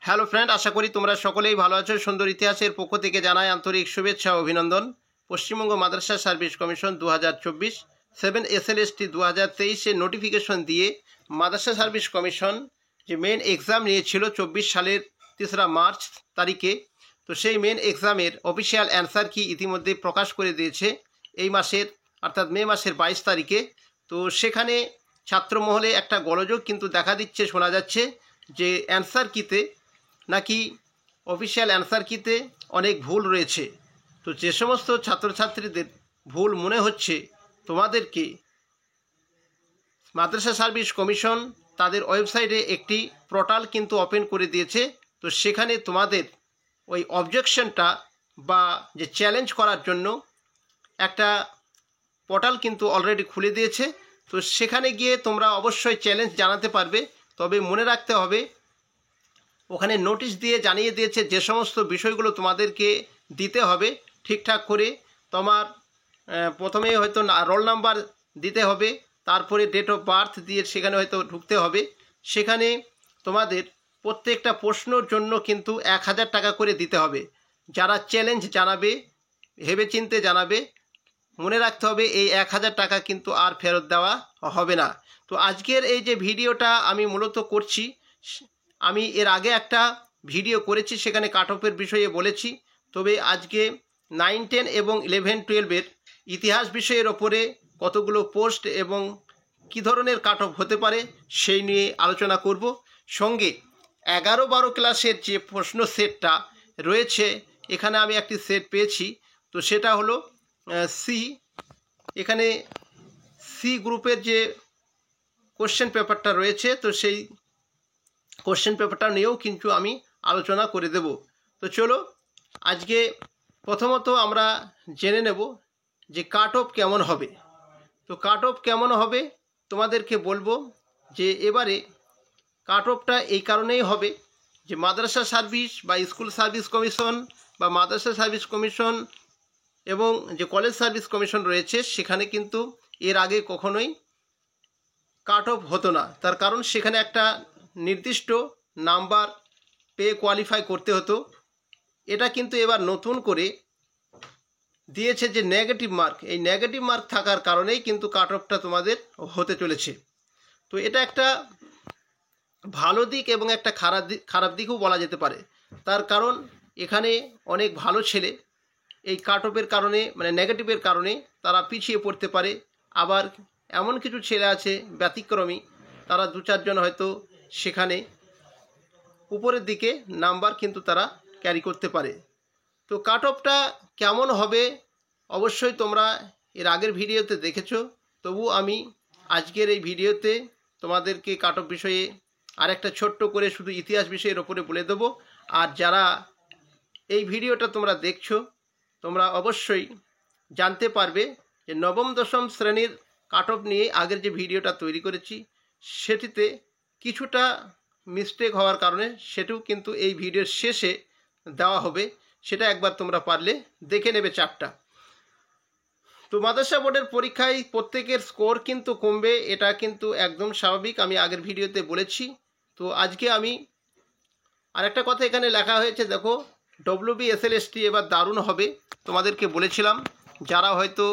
Hello friend, আশা করি তোমরা সকলেই ভালো আছো। সুন্দর ইতিহাসের পক্ষ থেকে জানাই আন্তরিক শুভেচ্ছা ও অভিনন্দন। পশ্চিমবঙ্গ মাদ্রাসা সার্ভিস কমিশন 2024 7 SLST 2023 নোটিফিকেশন দিয়ে মাদ্রাসা সার্ভিস কমিশন যে মেন এক্সাম নিয়েছিল 24 সালের 3 মার্চ তারিখে, তো সেই মেন এক্সামের অফিসিয়াল অ্যান্সার কি ইতিমধ্যে প্রকাশ করে দিয়েছে এই মাসের অর্থাৎ মে মাসের 22 তারিখে। তো সেখানে ছাত্রমহলে একটা গোলযোগ কিন্তু দেখা দিচ্ছে, শোনা যাচ্ছে যে অ্যান্সার কিতে নাকি অফিসিয়াল অ্যান্সার কিতে অনেক ভুল রয়েছে। তো যে সমস্ত ছাত্রছাত্রীদের ভুল মনে হচ্ছে, তোমাদেরকে মাদ্রাসা সার্ভিস কমিশন তাদের ওয়েবসাইটে একটি পোর্টাল কিন্তু ওপেন করে দিয়েছে। তো সেখানে তোমাদের ওই অবজেকশনটা বা যে চ্যালেঞ্জ করার জন্য একটা পোর্টাল কিন্তু অলরেডি খুলে দিয়েছে। তো সেখানে গিয়ে তোমরা অবশ্যই চ্যালেঞ্জ জানাতে পারবে। তবে মনে রাখতে হবে, ওখানে নোটিশ দিয়ে জানিয়ে দিয়েছে যে সমস্ত বিষয়গুলো তোমাদেরকে দিতে হবে ঠিকঠাক করে। তোমার প্রথমে হয়তো রোল নাম্বার দিতে হবে, তারপরে ডেট অফ বার্থ দিয়ে সেখানে হয়তো ঢুকতে হবে। সেখানে তোমাদের প্রত্যেকটা প্রশ্নর জন্য কিন্তু 1000 টাকা করে দিতে হবে। যারা চ্যালেঞ্জ জানাবে ভেবেচিন্তে জানাবে, মনে রাখতে হবে এই 1000 টাকা কিন্তু আর ফেরত দেওয়া হবে না। তো আজকের এই যে ভিডিওটা আমি মূলত করছি, আমি এর আগে একটা ভিডিও করেছি, সেখানে কাট অফের বিষয়ে বলেছি। তবে আজকে 9, 10 এবং 11, 12-এর ইতিহাস বিষয়ের ওপরে কতগুলো পোস্ট এবং কী ধরনের কাট অফ হতে পারে সেই নিয়ে আলোচনা করব। সঙ্গে 11-12 ক্লাসের যে প্রশ্ন সেটটা রয়েছে, এখানে আমি একটি সেট পেয়েছি। তো সেটা হলো সি, এখানে সি গ্রুপের যে কোশ্চেন পেপারটা রয়েছে, তো সেই কোশ্চেন পেপারটা নিয়েও কিন্তু আমি আলোচনা করে দেব। তো চলো আজকে প্রথমত আমরা জেনে নেব যে কাট অফ কেমন হবে। তো কাট অফ কেমন হবে তোমাদেরকে বলবো যে এবারে কাট অফটা এই কারণেই হবে যে মাদ্রাসা সার্ভিস বা স্কুল সার্ভিস কমিশন বা মাদ্রাসা সার্ভিস কমিশন এবং যে কলেজ সার্ভিস কমিশন রয়েছে, সেখানে কিন্তু এর আগে কখনোই কাট অফ হতো না। তার কারণ সেখানে একটা নির্দিষ্ট নাম্বার পেয়ে কোয়ালিফাই করতে হতো। এটা কিন্তু এবার নতুন করে দিয়েছে যে নেগেটিভ মার্ক, এই নেগেটিভ মার্ক থাকার কারণেই কিন্তু কাট অফটা তোমাদের হতে চলেছে। তো এটা একটা ভালো দিক এবং একটা খারাপ দিকও বলা যেতে পারে। তার কারণ এখানে অনেক ভালো ছেলে এই কাট অফের কারণে মানে নেগেটিভের কারণে তারা পিছিয়ে পড়তে পারে। আবার এমন কিছু ছেলে আছে ব্যতিক্রমী, তারা 2-4 জন হয়তো সেখানে উপরের দিকে নাম্বার কিন্তু তারা ক্যারি করতে পারে। তো কাট অফটা কেমন হবে অবশ্যই তোমরা এর আগের ভিডিওতে দেখেছো, তবু আমি আজকের এই ভিডিওতে তোমাদেরকে কাট অফ বিষয়ে আরেকটা ছোট্ট করে শুধু ইতিহাস বিষয়ের ওপরে বলে দেবো। আর যারা এই ভিডিওটা তোমরা দেখছো, তোমরা অবশ্যই জানতে পারবে যে নবম দশম শ্রেণীর কাট অফ নিয়ে আগের যে ভিডিওটা তৈরি করেছি, সেটিতে কিছুটা মিস্টেক হওয়ার কারণে সেটিও কিন্তু এই ভিডিওর শেষে দেওয়া হবে। সেটা একবার তোমরা পারলে দেখে নেবে চাপটা। তো মাদ্রাসা বোর্ডের পরীক্ষায় প্রত্যেকের স্কোর কিন্তু কমবে, এটা কিন্তু একদম স্বাভাবিক, আমি আগের ভিডিওতে বলেছি। তো আজকে আমি আরেকটা কথা এখানে লেখা হয়েছে, দেখো WBSLST এবার দারুণ হবে। তোমাদেরকে বলেছিলাম যারা হয়তো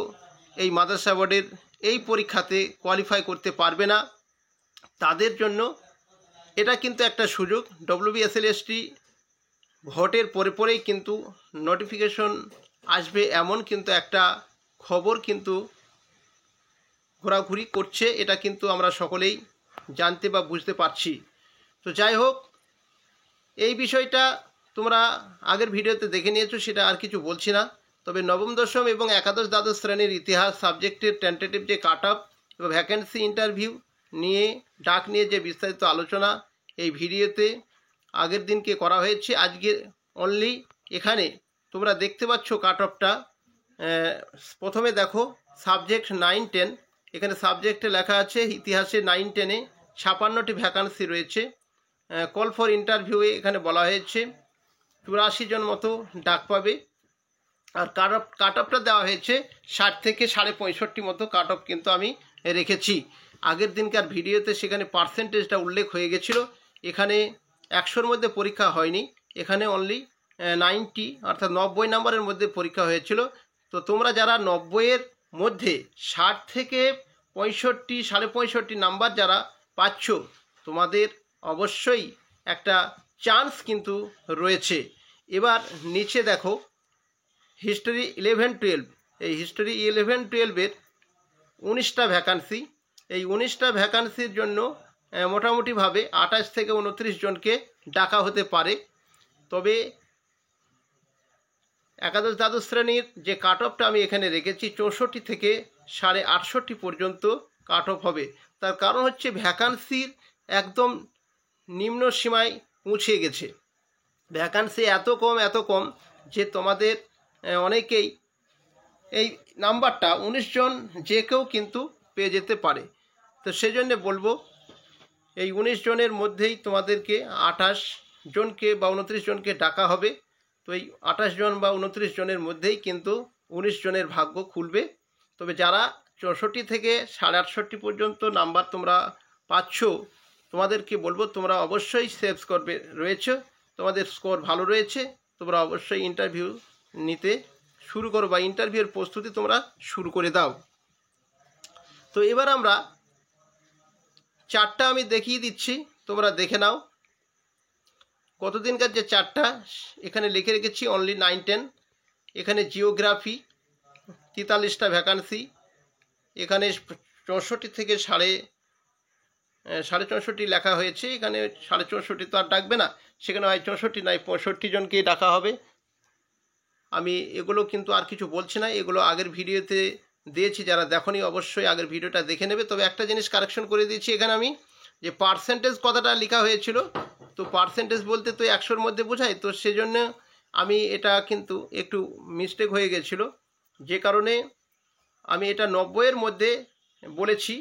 এই মাদ্রাসা বোর্ডের এই পরীক্ষাতে কোয়ালিফাই করতে পারবে না, তাদের জন্য এটা কিন্তু একটা সুযোগ। WBSLST ভোটের পরেই কিন্তু নোটিফিকেশন আসবে, এমন কিন্তু একটা খবর কিন্তু ঘোরাঘুরি করছে। এটা কিন্তু আমরা সকলেই জানতে বা বুঝতে পারছি। তো যাই হোক, এই বিষয়টা তোমরা আগের ভিডিওতে দেখে নিয়েছো, সেটা আর কিছু বলছি না। তবে নবম দশম এবং একাদশ দ্বাদশ শ্রেণীর ইতিহাস সাবজেক্টের টেন্টেটিভ যে কাট অফ এবং ভ্যাকেন্সি ইন্টারভিউ নিয়ে ডাক নিয়ে যে বিস্তারিত আলোচনা এই ভিডিওতে আগের দিনকে করা হয়েছে। আজকে অনলি এখানে তোমরা দেখতে পাচ্ছ কাট অফটা। প্রথমে দেখো সাবজেক্ট 9, 10, এখানে সাবজেক্টে লেখা আছে ইতিহাসে 9, 10-এ 56টি ভ্যাকান্সি রয়েছে। কল ফর ইন্টারভিউয়ে এখানে বলা হয়েছে 84 জন মতো ডাক পাবে। আর কাট অফটা দেওয়া হয়েছে 60 থেকে 65.5 মতো কাট অফ কিন্তু আমি রেখেছি। আগের দিনকার ভিডিওতে সেখানে পার্সেন্টেজটা উল্লেখ হয়ে গেছিলো, এখানে 100-র মধ্যে পরীক্ষা হয়নি, এখানে অনলি 90 অর্থাৎ 90 নম্বরের মধ্যে পরীক্ষা হয়েছিল। তো তোমরা যারা 90-এর মধ্যে 60 থেকে 65 65.5 নাম্বার যারা পাচ্ছ, তোমাদের অবশ্যই একটা চান্স কিন্তু রয়েছে। এবার নিচে দেখো হিস্ট্রি 11-12, এই হিস্ট্রি 11-12-এর 19টা ভ্যাকান্সি। এই 19টা ভ্যাকান্সির জন্য মোটামুটিভাবে 28 থেকে 29 জনকে ডাকা হতে পারে। তবে একাদশ দ্বাদশ শ্রেণীর যে কাট অফটা আমি এখানে রেখেছি 64 থেকে 68.5 পর্যন্ত কাট অফ হবে। তার কারণ হচ্ছে ভ্যাকান্সির একদম নিম্ন সীমায় পৌঁছে গেছে। ভ্যাকান্সি এত কম যে তোমাদের অনেকেই এই নাম্বারটা 19 জন যে কেউ কিন্তু পেয়ে যেতে পারে। তো সেজন্য বলবো এই 19 জনের মধ্যেই তোমাদেরকে 28 জনকে বা 29 জনকে ডাকা হবে। তো এই 28 জন বা 29 জনের মধ্যেই কিন্তু 19 জনের ভাগ্য খুলবে। তবে যারা 64 থেকে 68.5 পর্যন্ত নাম্বার তোমরা পাচ্ছ, তোমাদেরকে বলবো তোমরা অবশ্যই সেভ করবে রয়েছে, তোমাদের স্কোর ভালো রয়েছে, তোমরা অবশ্যই ইন্টারভিউ নিতে শুরু করো বা ইন্টারভিউয়ের প্রস্তুতি তোমরা শুরু করে দাও। তো এবার আমরা চারটা আমি দেখিয়ে দিচ্ছি, তোমরা দেখে নাও। কতদিনকার যে চারটা এখানে লিখে রেখেছি অনলি 9-10। এখানে জিওগ্রাফি 43টা ভ্যাকান্সি, এখানে 64 থেকে 64.5 লেখা হয়েছে, এখানে 64.5 তো আর ডাকবে না, সেখানে হয় 64 নয় 65 জনকেই ডাকা হবে। আমি এগুলো কিন্তু আর কিছু বলছি না, এগুলো আগের ভিডিওতে দিয়েছি, যারা দেখোনি অবশ্যই আগের ভিডিওটা দেখে নেবে। তবে একটা জিনিস কারেকশন করে দিয়েছি এখানে আমি, যে পার্সেন্টেজ কথাটা লেখা হয়েছিল, তো পার্সেন্টেজ বলতে তো 100-র মধ্যে বোঝায়, তো সেজন্য আমি এটা কিন্তু একটু মিস্টেক হয়ে গেছিল, যে কারণে আমি এটা 90-এর মধ্যে বলেছি।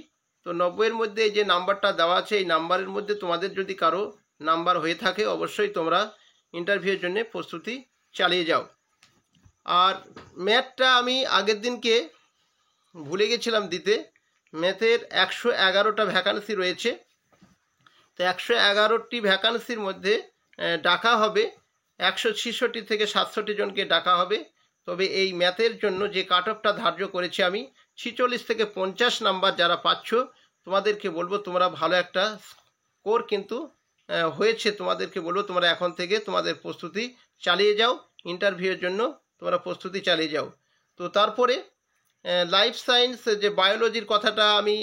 তো 90-এর মধ্যে যে নাম্বারটা দেওয়া আছে এই নাম্বারের মধ্যে তোমাদের যদি কারো নাম্বার হয়ে থাকে অবশ্যই তোমরা ইন্টারভিউয়ের জন্য প্রস্তুতি চালিয়ে যাও। আর ম্যাথটা আমি আগের দিনকে ভুলে গেছিলাম দিতে, ম্যাথের 111টা ভ্যাকান্সি রয়েছে। তো 111টি ভ্যাকান্সির মধ্যে ডাকা হবে 166 থেকে 67 জনকে ডাকা হবে। তবে এই ম্যাথের জন্য যে কাট অফটা ধার্য করেছি আমি 46 থেকে 50 নাম্বার যারা পাচ্ছ, তোমাদেরকে বলবো তোমরা ভালো একটা স্কোর কিন্তু হয়েছে, তোমাদেরকে বলবো তোমরা এখন থেকে তোমাদের প্রস্তুতি চালিয়ে যাও, ইন্টারভিউয়ের জন্য তোমরা প্রস্তুতি চালিয়ে যাও। তো তারপরে লাইফ সায়েন্স যে বায়োলজির কথাটা আমি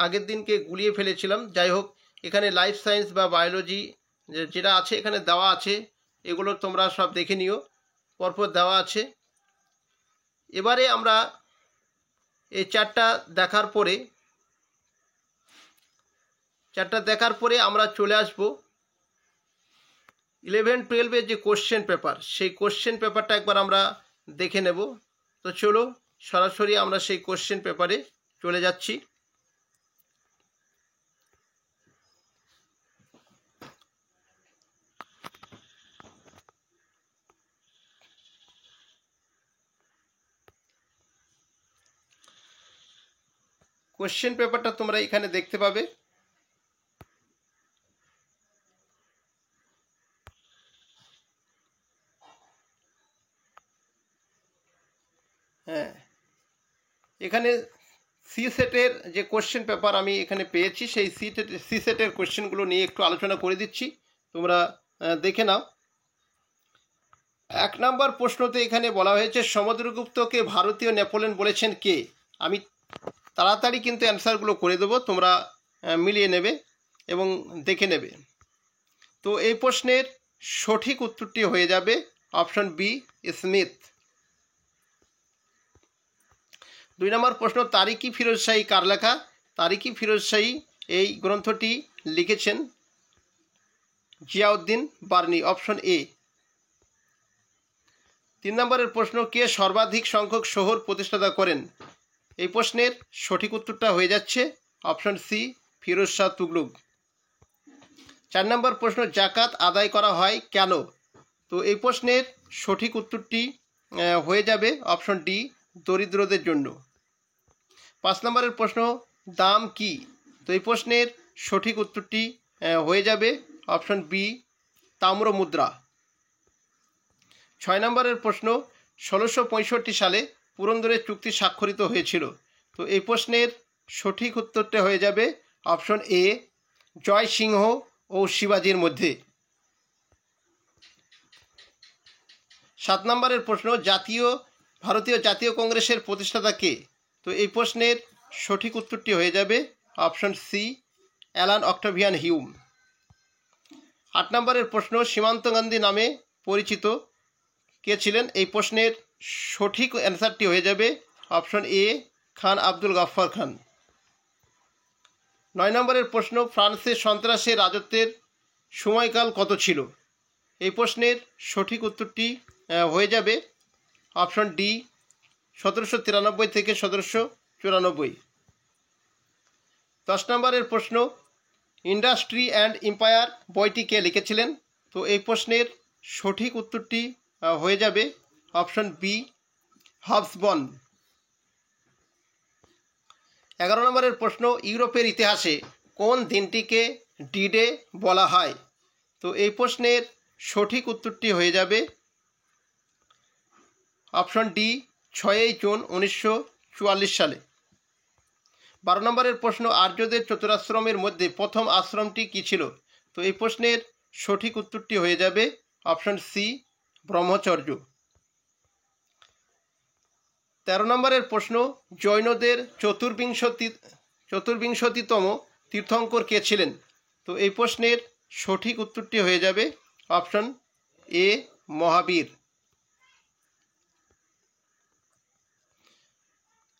আগের দিনকে গুলিয়ে ফেলেছিলাম, যাই হোক এখানে লাইফ সায়েন্স বা বায়োলজি যেটা আছে এখানে দেওয়া আছে, এগুলো তোমরা সব দেখে নিও, পরপর দেওয়া আছে। এবারে আমরা এই চারটা দেখার পরে আমরা চলে আসব 11-12-এর যে কোশ্চেন পেপার, সেই কোশ্চেন পেপারটা একবার আমরা দেখে নেব। তো চলো সরাসরি আমরা সেই কোশ্চেন পেপারে চলে যাচ্ছি। কোশ্চেন পেপারটা তোমরা এখানে দেখতে পাবে। হ্যাঁ, এখানে সি সেটের যে কোশ্চেন পেপার আমি এখানে পেয়েছি, সেই সি সেটের কোশ্চেনগুলো নিয়ে একটু আলোচনা করে দিচ্ছি, তোমরা দেখে নাও। 1 নম্বর প্রশ্নতে এখানে বলা হয়েছে সমুদ্রগুপ্তকে ভারতীয় নেপোলিয়ন বলেছেন কে? আমি তাড়াতাড়ি কিন্তু অ্যান্সারগুলো করে দেবো, তোমরা মিলিয়ে নেবে এবং দেখে নেবে। তো এই প্রশ্নের সঠিক উত্তরটি হয়ে যাবে অপশন বি, স্মিথ। 2 নম্বর প্রশ্ন তারিকি ফিরোজ শাহী কার লেখা? তারিকি ফিরোজ শাহী এই গ্রন্থটি লিখেছেন জিয়াউদ্দিন বার্নি, অপশন এ। 3 নম্বরের প্রশ্ন কে সর্বাধিক সংখ্যক শহর প্রতিষ্ঠাতা করেন? এই প্রশ্নের সঠিক উত্তরটা হয়ে যাচ্ছে অপশন সি, ফিরোজ শাহ তুগলক। 4 নম্বর প্রশ্ন জাকাত আদায় করা হয় কেন? তো এই প্রশ্নের সঠিক উত্তরটি হয়ে যাবে অপশন ডি, দরিদ্রদের জন্য। 5 নম্বরের প্রশ্ন দাম কি? তো এই প্রশ্নের সঠিক উত্তরটি হয়ে যাবে অপশন বি, তাম্র মুদ্রা। 6 নম্বরের প্রশ্ন 1665 সালে পুরন্দরের চুক্তি স্বাক্ষরিত হয়েছিল। তো এই প্রশ্নের সঠিক উত্তরটা হয়ে যাবে অপশন এ, জয় সিংহ ও শিবাজির মধ্যে। 7 নম্বরের প্রশ্ন ভারতীয় জাতীয় কংগ্রেসের প্রতিষ্ঠাতা কে? তো এই প্রশ্নের সঠিক উত্তরটি হয়ে যাবে option C, Allan Octavian Hume. 8 নম্বরের প্রশ্ন সীমান্ত গান্ধী নামে পরিচিত কে ছিলেন? এই প্রশ্নের সঠিক অ্যান্সারটি হয়ে যাবে অপশন এ, খান আব্দুল গাফফার খান। 9 নম্বরের প্রশ্ন ফ্রান্সের সন্ত্রাসের রাজত্বের সময়কাল কত ছিল? এই প্রশ্নের সঠিক উত্তরটি হয়ে যাবে অপশন ডি, 1793 থেকে 1794। 10 নম্বরের প্রশ্ন ইন্ডাস্ট্রি অ্যান্ড এম্পায়ার বইটি কে লিখেছিলেন? তো এই প্রশ্নের সঠিক উত্তরটি হয়ে যাবে অপশন বি, হবসবন। 11 নম্বরের প্রশ্ন ইউরোপের ইতিহাসে কোন দিনটিকে ডি ডে বলা হয়? তো এই প্রশ্নের সঠিক উত্তরটি হয়ে যাবে অপশন ডি, 6 জুন 1944 সালে। 12 নম্বরের প্রশ্ন আর্যদের চতুরাশ্রমের মধ্যে প্রথম আশ্রমটি কী ছিল? তো এই প্রশ্নের সঠিক উত্তরটি হয়ে যাবে অপশন সি, ব্রহ্মচর্য। 13 নম্বরের প্রশ্ন জৈনদের চতুর্বিংশতিতম তীর্থঙ্কর কে ছিলেন? তো এই প্রশ্নের সঠিক উত্তরটি হয়ে যাবে অপশন এ, মহাবীর।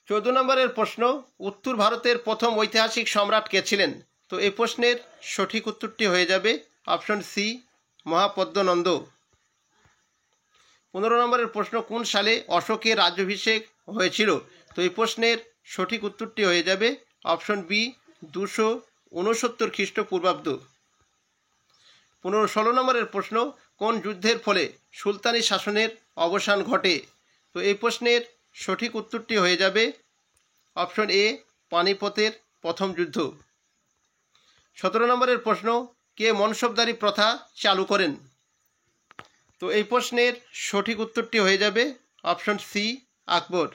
14 নম্বরের প্রশ্ন উত্তর ভারতের প্রথম ঐতিহাসিক সম্রাট কে ছিলেন? তো এই প্রশ্নের সঠিক উত্তরটি হয়ে যাবে অপশন সি, মহাপদ্মনন্দ। 15 নম্বরের প্রশ্ন কোন সালে অশোকের রাজ্যাভিষেক হয়েছিল? তো এই প্রশ্নের সঠিক উত্তরটি হয়ে যাবে অপশন বি, 269 খ্রিস্টপূর্বাব্দ। 16 নম্বরের প্রশ্ন কোন যুদ্ধের ফলে সুলতানি শাসনের অবসান ঘটে? তো এই প্রশ্নের সঠিক উত্তরটি হয়ে যাবে অপশন এ, পানিপথের প্রথম যুদ্ধ। 17 নম্বরের প্রশ্ন কে মনসবদারি প্রথা চালু করেন? তো এই প্রশ্নের সঠিক উত্তরটি হয়ে যাবে অপশন সি, আকবর।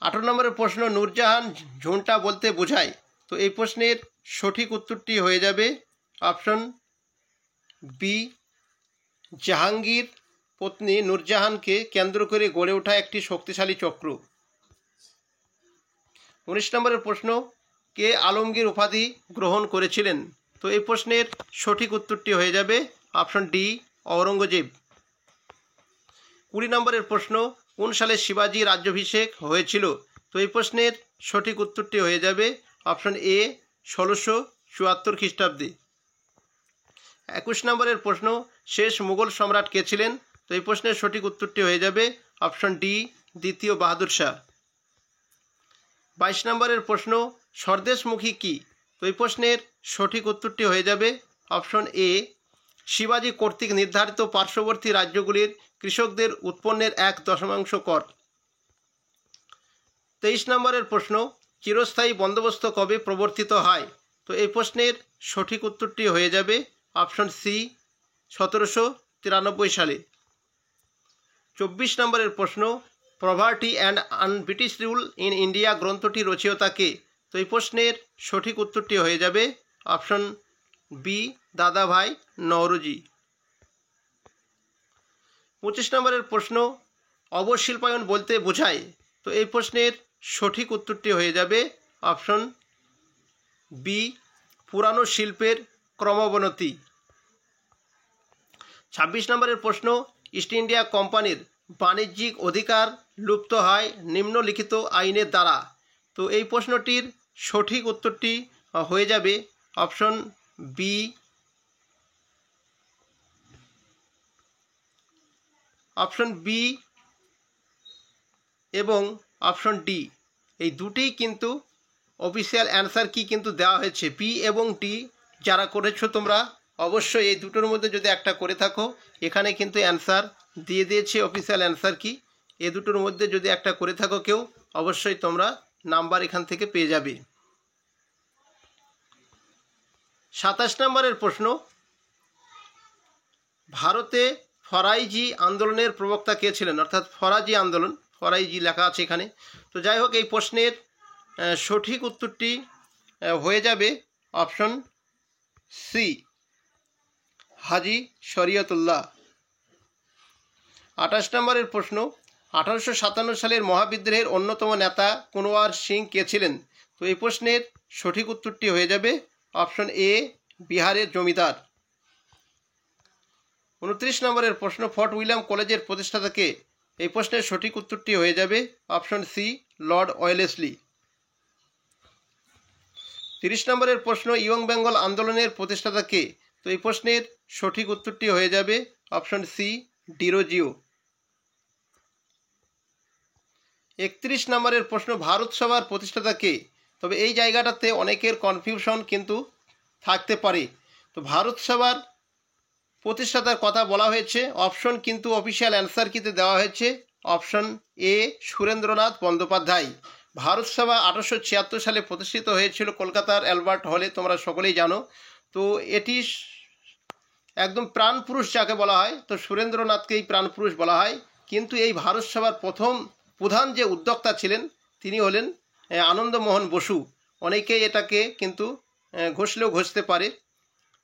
18 নম্বরের প্রশ্ন নূরজাহান ঝুনটা বলতে বোঝায়? তো এই প্রশ্নের সঠিক উত্তরটি হয়ে যাবে অপশন বি, জাহাঙ্গীর পত্নী নূরজাহানকে কেন্দ্র করে গড়ে ওঠা একটি শক্তিশালী চক্র। 19 নম্বরের প্রশ্ন কে আলমগীর উপাধি গ্রহণ করেছিলেন? তো এই প্রশ্নের সঠিক উত্তরটি হয়ে যাবে অপশন ডি, ঔরঙ্গজেব। 20 নম্বরের প্রশ্ন কোন সালে শিবাজি রাজ্যাভিষেক হয়েছিল? তো এই প্রশ্নের সঠিক উত্তরটি হয়ে যাবে অপশন এ, 1674 খ্রিস্টাব্দে। 21 নম্বরের প্রশ্ন শেষ মুঘল সম্রাট কে ছিলেন? তো এই প্রশ্নের সঠিক উত্তরটি হয়ে যাবে অপশন ডি, দ্বিতীয় বাহাদুর শাহ। 22 নম্বরের প্রশ্ন স্বদেশমুখী কি? তো এই প্রশ্নের সঠিক উত্তরটি হয়ে যাবে অপশন এ, শিবাজি কর্তৃক নির্ধারিত পার্শ্ববর্তী রাজ্যগুলির কৃষকদের উৎপন্নের 1/10 কর। 23 নম্বরের প্রশ্ন চিরস্থায়ী বন্দোবস্ত কবে প্রবর্তিত হয়? তো এই প্রশ্নের সঠিক উত্তরটি হয়ে যাবে অপশন সি, 1793 সালে। 24 নম্বরের প্রশ্ন poverty and un-British rule in India গ্রন্থটি রচয়িতা কে? তো এই প্রশ্নের সঠিক উত্তরটি হয়ে যাবে অপশন বি, দাদাভাই নওরোজি। 25 নম্বরের প্রশ্ন অবশিল্পায়ন বলতে বোঝায়? তো এই প্রশ্নের সঠিক উত্তরটি হয়ে যাবে অপশন বি, পুরানো শিল্পের ক্রমাবনতি। 26 নম্বরের প্রশ্ন ইস্ট ইন্ডিয়া কোম্পানির বাণিজ্যিক অধিকার লুপ্ত হয় নিম্নলিখিত আইনের দ্বারা। তো এই প্রশ্নটির সঠিক উত্তরটি হয়ে যাবে অপশন বি, এবং অপশন ডি। এই দুটিই কিন্তু অফিসিয়াল অ্যান্সার কি কিন্তু দেওয়া হয়েছে, বি এবং ডি। যারা করেছো তোমরা অবশ্যই এই দুটোর মধ্যে যদি একটা করে থাকো এখানে কিন্তু অ্যান্সার দিয়ে দিয়েছে অফিসিয়াল অ্যান্সার কি। এই দুটোর মধ্যে যদি একটা করে থাকো কেউ অবশ্যই তোমরা নাম্বার এখান থেকে পেয়ে যাবে। 27 নম্বরের প্রশ্ন, ভারতে ফরাইজি আন্দোলনের প্রবক্তা কে ছিলেন? অর্থাৎ ফরাজি আন্দোলন, ফরাইজি লেখা আছে এখানে। তো যাই হোক, এই প্রশ্নের সঠিক উত্তরটি হয়ে যাবে অপশন সি, হাজি শরিয়তুল্লাহ। 28 নম্বরের প্রশ্ন, 1857 সালের মহাবিদ্রোহের অন্যতম নেতা কুনওয়ার সিং কে ছিলেন? তো এই প্রশ্নের সঠিক উত্তরটি হয়ে যাবে অপশন এ, বিহারের জমিদার। 29 নম্বরের প্রশ্ন, ফোর্ট উইলিয়াম কলেজের প্রতিষ্ঠাতা কে? এই প্রশ্নের সঠিক উত্তরটি হয়ে যাবে অপশন সি, লর্ড ওয়েলেসলি। 30 নম্বরের প্রশ্ন, ইয়ং বেঙ্গল আন্দোলনের প্রতিষ্ঠাতা কে? তো এই প্রশ্নের সঠিক উত্তরটি হয়ে যাবে অপশন সি, ডিরোজিও। 31 নম্বরের প্রশ্ন, ভারত সভার প্রতিষ্ঠাতা কে? তবে এই জায়গাটাতে অনেকের কনফিউশন কিন্তু থাকতে পারে। তো ভারত সভার প্রতিষ্ঠাতার কথা বলা হয়েছে, অপশন কিন্তু অফিসিয়াল অ্যান্সার কিতে দেওয়া হয়েছে অপশন এ, সুরেন্দ্রনাথ বন্দ্যোপাধ্যায়। ভারত সভা 1876 সালে প্রতিষ্ঠিত হয়েছিল কলকাতার অ্যালবার্ট হলে, তোমরা সকলেই জানো। তো এটি একদম প্রাণপুরুষ যাকে বলা হয়, তো সুরেন্দ্রনাথকেই প্রাণপুরুষ বলা হয়। কিন্তু এই ভারত সভার প্রথম প্রধান যে উদ্যোক্তা ছিলেন তিনি হলেন আনন্দমোহন বসু। অনেকেই এটাকে কিন্তু ঘষলেও ঘষতে পারে,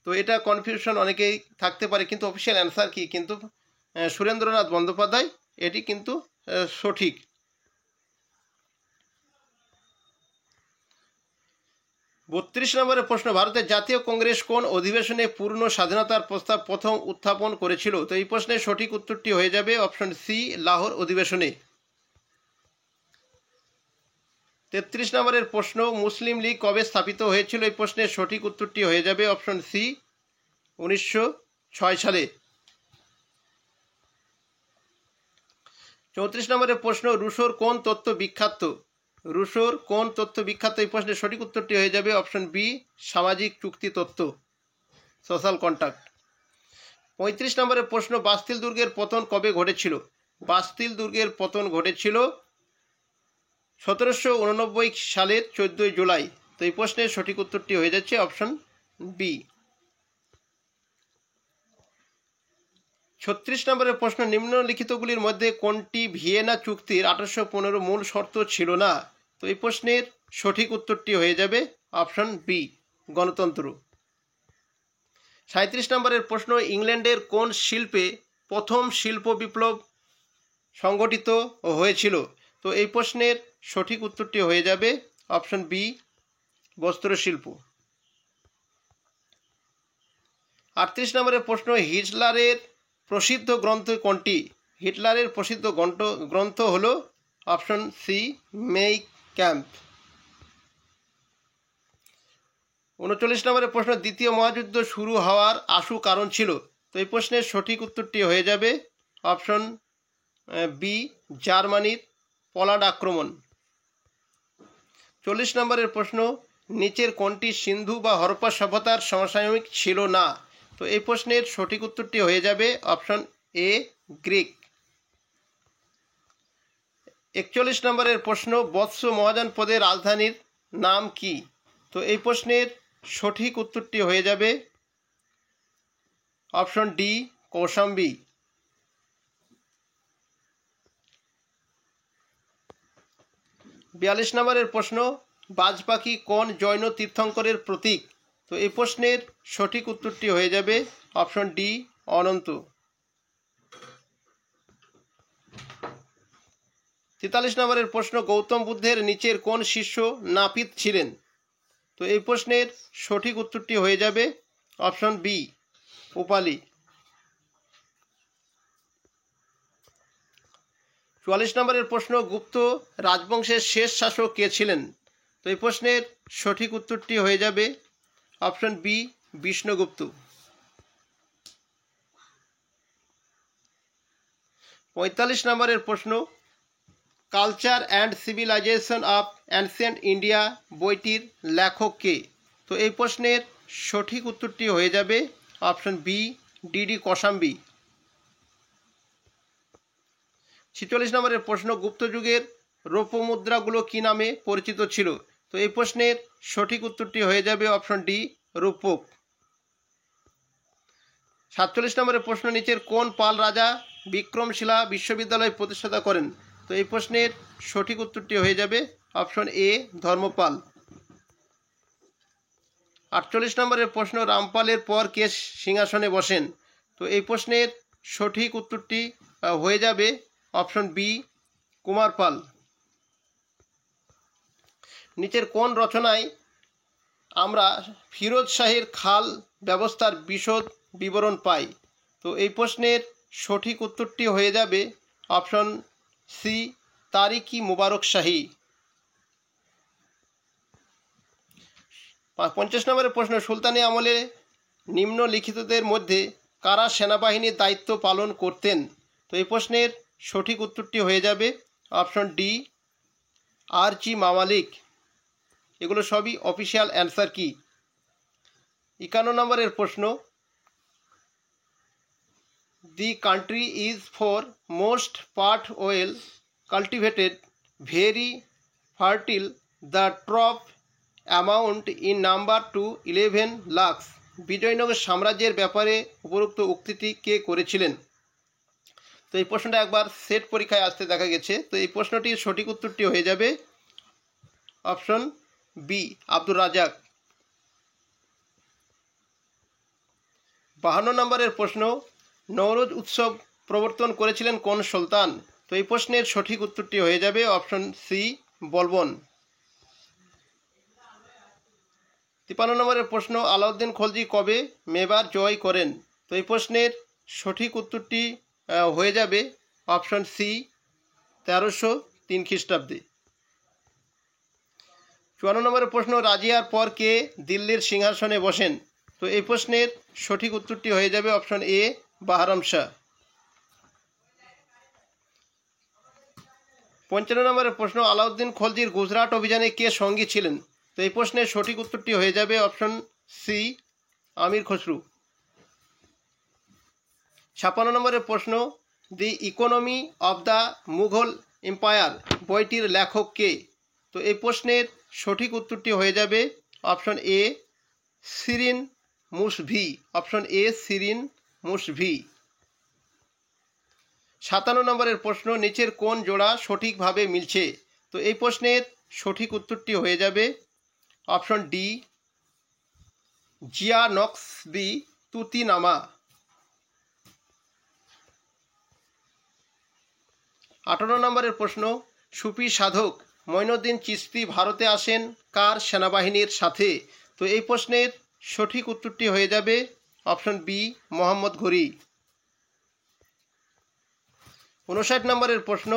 তো এটা কনফিউশন অনেকেই থাকতে পারে, কিন্তু অফিসিয়াল অ্যান্সার কি কিন্তু সুরেন্দ্রনাথ বন্দ্যোপাধ্যায়, এটি কিন্তু সঠিক। বত্রিশ নম্বরের প্রশ্ন, ভারতের জাতীয় কংগ্রেস কোন অধিবেশনে পূর্ণ স্বাধীনতার প্রস্তাব প্রথম উত্থাপন করেছিল? তো এই প্রশ্নের সঠিক উত্তরটি হয়ে যাবে অপশন সি, লাহোর অধিবেশনে। 33 নম্বরের প্রশ্ন, মুসলিম লীগ কবে স্থাপিত হয়েছিল? এই প্রশ্নের সঠিক উত্তরটি হয়ে যাবে অপশন সি, 1906 সালে। 34 নম্বরের প্রশ্ন, রুশোর কোন তত্ত্ব বিখ্যাত? রুশোর কোন তত্ত্ব বিখ্যাত? এই প্রশ্নের সঠিক উত্তরটি হয়ে যাবে অপশন বি, সামাজিক চুক্তি তত্ত্ব, সোশ্যাল কন্ট্রাক্ট। 35 নম্বরের প্রশ্ন, বাস্তিল দুর্গের পতন কবে ঘটেছিল? বাস্তিল দুর্গের পতন ঘটেছিল 1789 সালের 14 জুলাই। তো এই প্রশ্নের সঠিক উত্তরটি হয়ে যাচ্ছে অপশন বি। 36 নম্বরের প্রশ্ন, নিম্নলিখিতগুলির মধ্যে কোনটি ভিয়েনা চুক্তির 1815 মূল শর্ত ছিল না? তো এই প্রশ্নের সঠিক উত্তরটি হয়ে যাবে অপশন বি, গণতন্ত্র। 37 নম্বরের প্রশ্ন, ইংল্যান্ডের কোন শিল্পে প্রথম শিল্প বিপ্লব সংগঠিত হয়েছিল? তো এই প্রশ্নের সঠিক উত্তরটি হয়ে যাবে অপশন বি, বস্ত্রশিল্প। 38 নম্বরের প্রশ্ন, হিটলারের প্রসিদ্ধ গ্রন্থ কোনটি? হিটলারের প্রসিদ্ধ গ্রন্থ হল অপশন সি, মেই ক্যাম্প। 39 নম্বরের প্রশ্ন, দ্বিতীয় মহাযুদ্ধ শুরু হওয়ার আশু কারণ ছিল? তো এই প্রশ্নের সঠিক উত্তরটি হয়ে যাবে অপশন বি, জার্মানির পোল্যান্ড আক্রমণ। 40 নম্বরের প্রশ্ন, নিচের কোনটি সিন্ধু বা হরপ্পা সভ্যতার সমসাময়িক ছিল না? তো এই প্রশ্নের সঠিক উত্তরটি হয়ে যাবে অপশন এ, গ্রিক। 41 নম্বরের প্রশ্ন, বৎস মহাজনপদের রাজধানীর নাম কি? তো এই প্রশ্নের সঠিক উত্তরটি হয়ে যাবে অপশন ডি, কৌশাম্বী। 42 নম্বরের প্রশ্ন, বাজ পাখি কোন জৈন তীর্থঙ্করের প্রতীক? তো এই প্রশ্নের সঠিক উত্তরটি হয়ে যাবে অপশন ডি, অনন্ত। 43 নম্বরের প্রশ্ন, গৌতম বুদ্ধের নিচের কোন শিষ্য নাপিত ছিলেন? তো এই প্রশ্নের সঠিক উত্তরটি হয়ে যাবে অপশন বি, উপালি। 44 নম্বরের প্রশ্ন, গুপ্ত রাজবংশের শেষ শাসক কে ছিলেন? তো এই প্রশ্নের সঠিক উত্তরটি হয়ে যাবে অপশন বি, বিষ্ণুগুপ্ত। 45 নম্বরের প্রশ্ন, culture and civilisation of ancient India বইটির লেখক কে? তো এই প্রশ্নের সঠিক উত্তরটি হয়ে যাবে অপশন বি, ডিডি কৌশাম্বী। 46 নম্বরের প্রশ্ন, গুপ্ত যুগের রৌপ্য মুদ্রাগুলো কী নামে পরিচিত ছিল? তো এই প্রশ্নের সঠিক উত্তরটি হয়ে যাবে অপশন ডি, রূপক। 47 নম্বরের প্রশ্ন, নিচের কোন পাল রাজা বিক্রমশিলা বিশ্ববিদ্যালয় প্রতিষ্ঠাতা করেন? তো এই প্রশ্নের সঠিক উত্তরটি হয়ে যাবে অপশন এ ধর্মপাল। 48 নম্বরের প্রশ্ন, রামপালের পর কে সিংহাসনে বসেন? তো এই প্রশ্নের সঠিক উত্তরটি হয়ে যাবে অপশন বি কুমারপাল। নিচের কোন রচনায় আমরা ফিরোজ শাহের খাল ব্যবস্থার বিশদ বিবরণ পাই? তো এই প্রশ্নের সঠিক উত্তরটি হয়ে যাবে অপশন সি তারিক-ই মুবারক শাহী। 50 নম্বরের প্রশ্ন, সুলতানি আমলে নিম্নলিখিতদের মধ্যে কারা সেনাবাহিনীর দায়িত্ব পালন করতেন? তো এই প্রশ্নের সঠিক উত্তরটি হয়ে যাবে অপশন ডি আরজি মামালিক। এগুলো সবই অফিসিয়াল অ্যান্সার কি। 51 নম্বরের প্রশ্ন, the country is for most part well cultivated, very fertile, the troop amount in number to 11 lakhs. Vijayanagar সাম্রাজ্যের ব্যাপারে উপরোক্ত উক্তিটি কে করেছিলেন? তো এই প্রশ্নটা একবার সেট পরীক্ষায় আসতে দেখা গেছে। তো এই প্রশ্নটির সঠিক উত্তরটি হয়ে যাবে অপশন বি আব্দুর রাজাক। 52 নম্বরের প্রশ্ন, নওরোজ উৎসব প্রবর্তন করেছিলেন কোন সুলতান? তো এই প্রশ্নের সঠিক উত্তরটি হয়ে যাবে অপশন সি বলবন। 53 নম্বরের প্রশ্ন, আলাউদ্দিন খলজি কবে মেবার জয় করেন? তো এই প্রশ্নের সঠিক উত্তরটি হয়ে যাবে অপশন সি 1303 খ্রিস্টাব্দে। 54 নম্বরের প্রশ্ন, রাজিয়ার পর কে দিল্লির সিংহাসনে বসেন? তো এই প্রশ্নের সঠিক উত্তরটি হয়ে যাবে অপশন এ বাহরাম শাহ। 55 নম্বরের প্রশ্ন, আলাউদ্দিন খলজির গুজরাট অভিযানে কে সঙ্গী ছিলেন? তো এই প্রশ্নের সঠিক উত্তরটি হয়ে যাবে অপশন সি আমির খসরু। 56 নম্বরের প্রশ্ন, the economy of the Mughal empire বইটির লেখক কে? তো এই প্রশ্নের সঠিক উত্তরটি হয়ে যাবে option A Shirin Musvi. Option A Shirin Musvi. 57 নম্বরের প্রশ্ন, নিচের কোন জোড়া সঠিকভাবে মিলছে? তো এই প্রশ্নের সঠিক উত্তরটি হয়ে যাবে অপশন ডি জিয়া নকশবি তুতিনামা। 58 নম্বরের প্রশ্ন, সুফি সাধক মঈনুদ্দিন চিশতি ভারতে আসেন কার সেনাবাহিনীর সাথে? তো এই প্রশ্নের সঠিক উত্তরটি হয়ে যাবে অপশন বি মোহাম্মদ ঘুরি। 59 নম্বরের প্রশ্ন,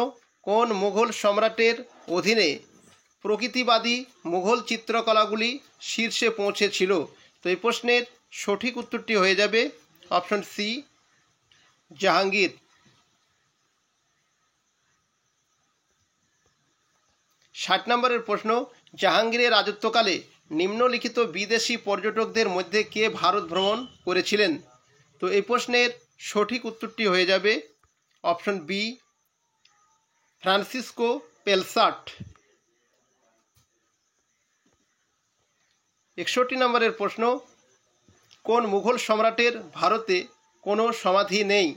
কোন মুঘল সম্রাটের অধীনে প্রকৃতিবাদী মুঘল চিত্রকলাগুলি শীর্ষে পৌঁছেছিল? তো এই প্রশ্নের সঠিক উত্তরটি হয়ে যাবে অপশন সি জাহাঙ্গীর। 60 নম্বরের প্রশ্ন, জাহাঙ্গীরের রাজত্বকালে নিম্নলিখিত বিদেশি পর্যটকদের মধ্যে কে ভারত ভ্রমণ করেছিলেন? তো এই প্রশ্নের সঠিক উত্তরটি হয়ে যাবে অপশন বি ফ্রান্সিসকো পেলসাট। 61 নম্বরের প্রশ্ন, কোন মুঘল সম্রাটের ভারতে কোনো সমাধি নেই?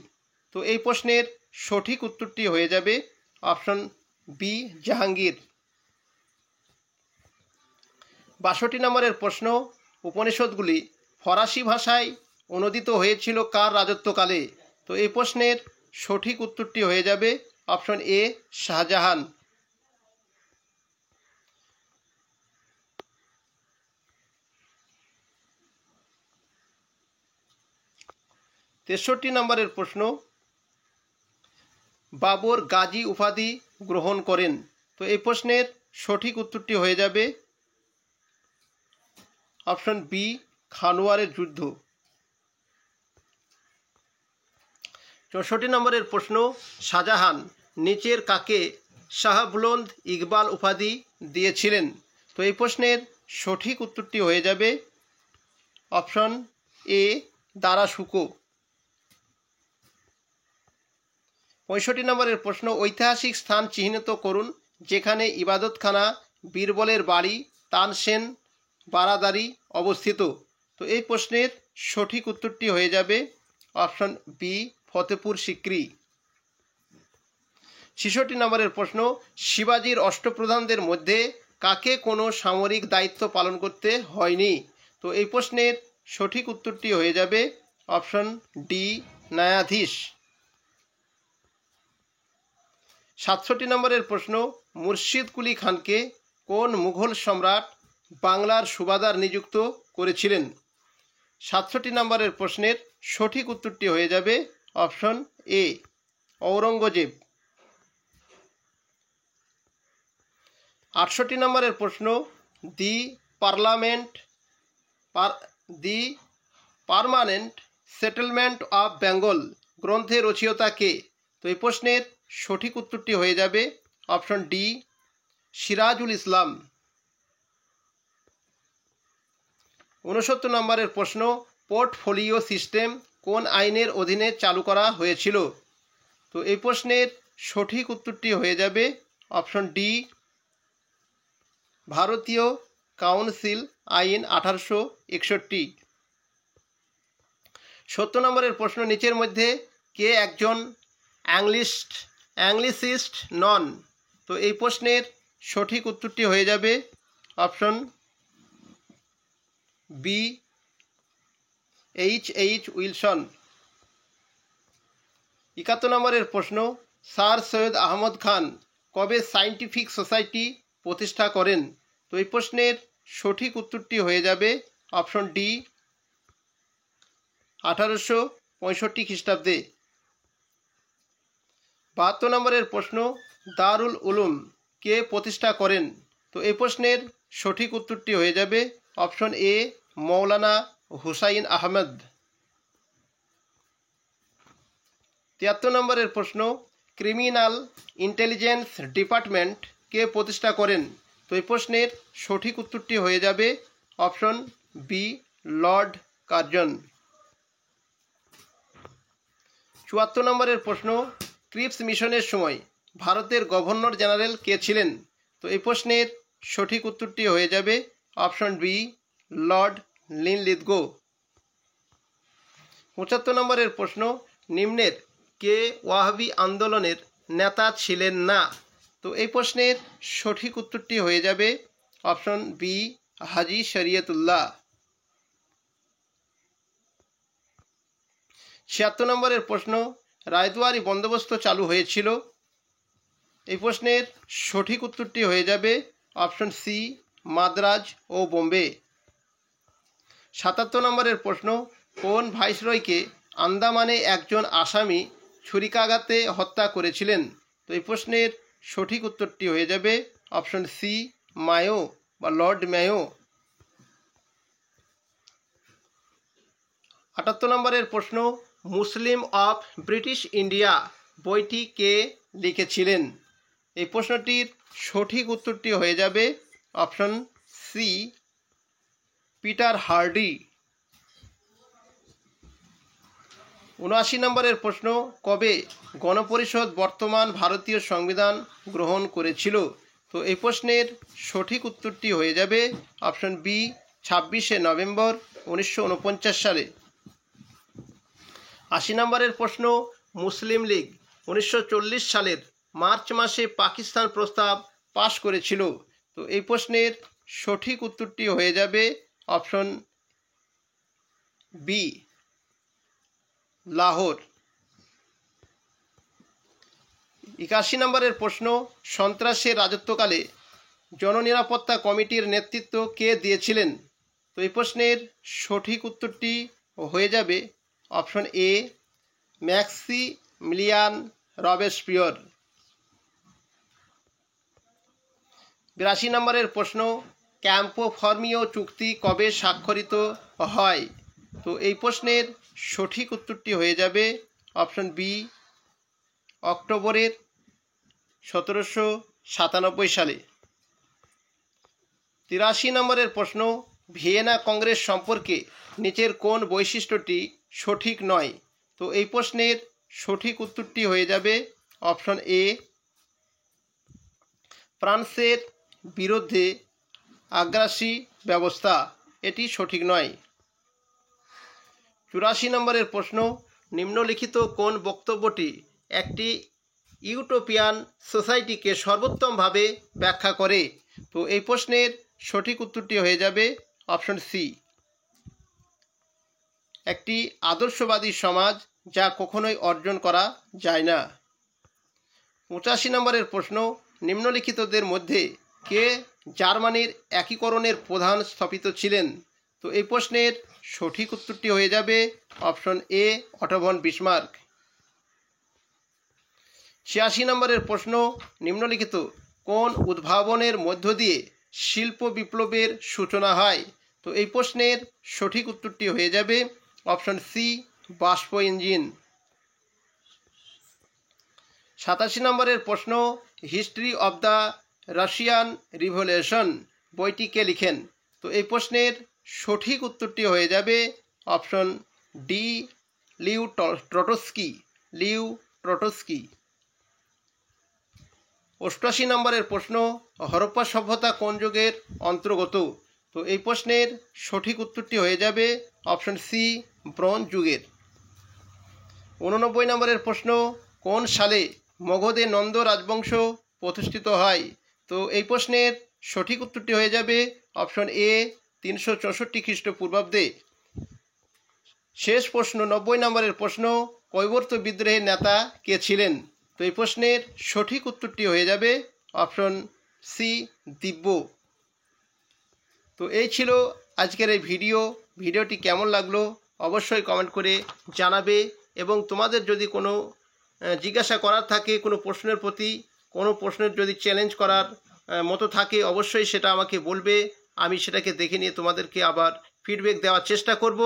তো এই প্রশ্নের সঠিক উত্তরটি হয়ে যাবে অপশন বি জাহাঙ্গীর। 62 নম্বরের প্রশ্ন, উপনিষদগুলি ফরাসি ভাষায় অনুদিত হয়েছিল কার রাজত্বকালে? তো এই প্রশ্নের সঠিক উত্তরটি হয়ে যাবে অপশন এ শাহজাহান। 63 নম্বরের প্রশ্ন, বাবর গাজী উপাধি গ্রহণ করেন? তো এই প্রশ্নের সঠিক উত্তরটি হয়ে যাবে অপশন বি খানোয়ারের যুদ্ধ। 64 নম্বরের প্রশ্ন, শাহজাহান নিচের কাকে শাহ বুলন্দ ইকবাল উপাধি দিয়েছিলেন? তো এই প্রশ্নের সঠিক উত্তরটি হয়ে যাবে অপশন এ দারা শুকো। 65 নম্বরের প্রশ্ন, ঐতিহাসিক স্থান চিহ্নিত করুন যেখানে ইবাদতখানা, বীরবলের বাড়ি, তানসেন বারাদারি অবস্থিত। তো তো এই প্রশ্নের সঠিক উত্তরটি হয়ে যাবে অপশন বি, ফতেপুর সিক্রি। ৬৬ নম্বরের প্রশ্ন, শিবাজির অষ্টপ্রধানদের মধ্যে কাকে কোনো সামরিক দায়িত্ব পালন করতে হয়নি? তো এই প্রশ্নের সঠিক উত্তরটি হয়ে যাবে অপশন ডি, ন্যায়াধীশ। ৬৭ নম্বরের প্রশ্ন, মুর্শিদ কুলি খানকে কোন মুঘল সম্রাট বাংলার সুবাদার নিযুক্ত করেছিলেন? ৬৭ নম্বরের প্রশ্নের সঠিক উত্তরটি হয়ে যাবে অপশন এ, ঔরঙ্গজেব। ৬৮ নম্বরের প্রশ্ন, দি পার্মানেন্ট সেটেলমেন্ট অফ বেঙ্গল গ্রন্থের রচয়িতা কে? তো এই প্রশ্নের সঠিক উত্তরটি হয়ে যাবে অপশন ডি, সিরাজুল ইসলাম। ৬৯ নম্বরের প্রশ্ন, পোর্টফোলিও সিস্টেম কোন আইনের অধীনে চালু করা হয়েছিল? তো এই প্রশ্নের সঠিক উত্তরটি হয়ে যাবে অপশন ডি, ভারতীয় কাউন্সিল আইন 1861। ৭০ নম্বরের প্রশ্ন, নিচের মধ্যে কে একজন অ্যাংলিসিস্ট নন? তো এই প্রশ্নের সঠিক উত্তরটি হয়ে যাবে অপশন বি, এইচ উইলসন। ৭১ নম্বরের প্রশ্ন, স্যার সৈয়দ আহমদ খান কবে সায়েন্টিফিক সোসাইটি প্রতিষ্ঠা করেন? তো এই প্রশ্নের সঠিক উত্তরটি হয়ে যাবে অপশন ডি, 1865 খ্রিস্টাব্দে। ৭২ নম্বরের প্রশ্ন, দারুল উলুম কে প্রতিষ্ঠা করেন? তো এই প্রশ্নের সঠিক উত্তরটি হয়ে যাবে অপশন এ, মৌলানা হুসাইন আহমেদ। ৭৩ নম্বরের প্রশ্ন, ক্রিমিনাল ইন্টেলিজেন্স ডিপার্টমেন্ট কে প্রতিষ্ঠা করেন? তো এই প্রশ্নের সঠিক উত্তরটি হয়ে যাবে অপশন বি, লর্ড কার্জন। ৭৪ নম্বরের প্রশ্ন, ক্রিপস মিশনের সময় ভারতের গভর্নর জেনারেল কে ছিলেন? তো এই প্রশ্নের সঠিক উত্তরটি হয়ে যাবে অপশন বি, লর্ড লিনলিথগো। ৭৫ নম্বরের প্রশ্ন, নিম্নের কে ওয়াহাবি আন্দোলনের নেতা ছিলেন না? তো এই প্রশ্নের সঠিক উত্তরটি হয়ে যাবে অপশন বি, হাজি শরিয়তুল্লাহ। ৭৬ নম্বরের প্রশ্ন, রায়দুয়ারি বন্দোবস্ত চালু হয়েছিল? এই প্রশ্নের সঠিক উত্তরটি হয়ে যাবে অপশন সি, মাদ্রাজ ও বোম্বে। ৭৭ নম্বরের প্রশ্ন, কোন ভাইসরয়কে আন্দামানে একজন আসামি ছুরিকাঘাতে হত্যা করেছিলেন? তো এই প্রশ্নের সঠিক উত্তরটি হয়ে যাবে অপশন সি, মায়ো বা লর্ড মায়ো। ৭৮ নম্বরের প্রশ্ন, মুসলিম অফ ব্রিটিশ ইন্ডিয়া বইটি কে লিখেছিলেন? এই প্রশ্নটির সঠিক উত্তরটি হয়ে যাবে অপশন সি, পিটার হার্ডি। ৭৯ নম্বরের প্রশ্ন, কবে গণপরিষদ বর্তমান ভারতীয় সংবিধান গ্রহণ করেছিল? তো এই প্রশ্নের সঠিক উত্তরটি হয়ে যাবে অপশন বি, 26শে নভেম্বর 1949 সালে। ৮০ নম্বরের প্রশ্ন, মুসলিম লীগ 1940 সালের মার্চ মাসে পাকিস্তান প্রস্তাব পাশ করেছিল? তো এই প্রশ্নের সঠিক উত্তরটি হয়ে যাবে অপশন বি, লাহোর। ৮১ নম্বরের প্রশ্ন, সন্ত্রাসের রাজত্বকালে জননিরাপত্তা কমিটির নেতৃত্ব কে দিয়েছিলেন? তো এই প্রশ্নের সঠিক উত্তরটি হয়ে যাবে অপশন এ, ম্যাক্সিমিলিয়ান রবেসপিয়র। ৮২ নম্বরের প্রশ্ন, ক্যাম্পো ফর্মিও চুক্তি কবে স্বাক্ষরিত হয়? তো এই প্রশ্নের সঠিক উত্তরটি হয়ে যাবে অপশন বি, অক্টোবরের 1797 সালে। ৮৩ নম্বরের প্রশ্ন, ভিয়েনা কংগ্রেস সম্পর্কে নিচের কোন বৈশিষ্ট্যটি সঠিক নয়? তো এই প্রশ্নের সঠিক উত্তরটি হয়ে যাবে অপশন এ, ফ্রান্সের বিরুদ্ধে আগ্রাসী ব্যবস্থা, এটি সঠিক নয়। 84 নম্বরের প্রশ্ন, নিম্নলিখিত কোন বক্তব্যটি একটি ইউটোপিয়ান সোসাইটিকে সর্বোত্তমভাবে ব্যাখ্যা করে? তো এই প্রশ্নের সঠিক উত্তরটি হয়ে যাবে অপশন সি, একটি আদর্শবাদী সমাজ যা কখনোই অর্জন করা যায় না। 85 নম্বরের প্রশ্ন, নিম্নলিখিতদের মধ্যে কে জার্মানির একীকরণের প্রধান স্থপতি ছিলেন? তো এই প্রশ্নের সঠিক উত্তরটি হয়ে যাবে option A, Otto von Bismarck. 86 নম্বরের প্রশ্ন, নিম্নলিখিত কোন উদ্ভাবনের মধ্য দিয়ে শিল্প বিপ্লবের সূচনা হয়? তো এই প্রশ্নের সঠিক উত্তরটি হয়ে যাবে অপশন সি, বাষ্প ইঞ্জিন। 87 নম্বরের প্রশ্ন, history of the Russian revolution বইটি কে লিখেন? তো এই প্রশ্নের সঠিক উত্তরটি হয়ে যাবে অপশন ডি, লিউ ট্রটস্কি। 88 নম্বরের প্রশ্ন, হরপ্পা সভ্যতা কোন যুগের অন্তর্গত? তো এই প্রশ্নের সঠিক উত্তরটি হয়ে যাবে অপশন সি, ব্রোঞ্জ যুগের। 89 নম্বরের প্রশ্ন, কোন সালে মগধে নন্দ রাজবংশ প্রতিষ্ঠিত হয়? তো এই প্রশ্নের সঠিক উত্তরটি হয়ে যাবে অপশন এ, 364 খ্রিস্টপূর্বাব্দে। শেষ প্রশ্ন 90 নম্বরের প্রশ্ন, কৈবর্ত বিদ্রোহের নেতা কে ছিলেন? তো এই প্রশ্নের সঠিক উত্তরটি হয়ে যাবে অপশন সি, দিব্য। তো এই ছিল আজকের এই ভিডিওটি কেমন লাগলো অবশ্যই কমেন্ট করে জানাবে, এবং তোমাদের যদি কোনো জিজ্ঞাসা করার থাকে, কোনো প্রশ্নের প্রতি কোনো প্রশ্নের যদি চ্যালেঞ্জ করার মতো থাকে অবশ্যই সেটা আমাকে বলবে, আমি সেটাকে দেখে নিয়ে তোমাদেরকে আবার ফিডব্যাক দেওয়ার চেষ্টা করব।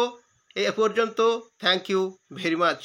এ পর্যন্ত থ্যাংক ইউ ভেরি মাচ।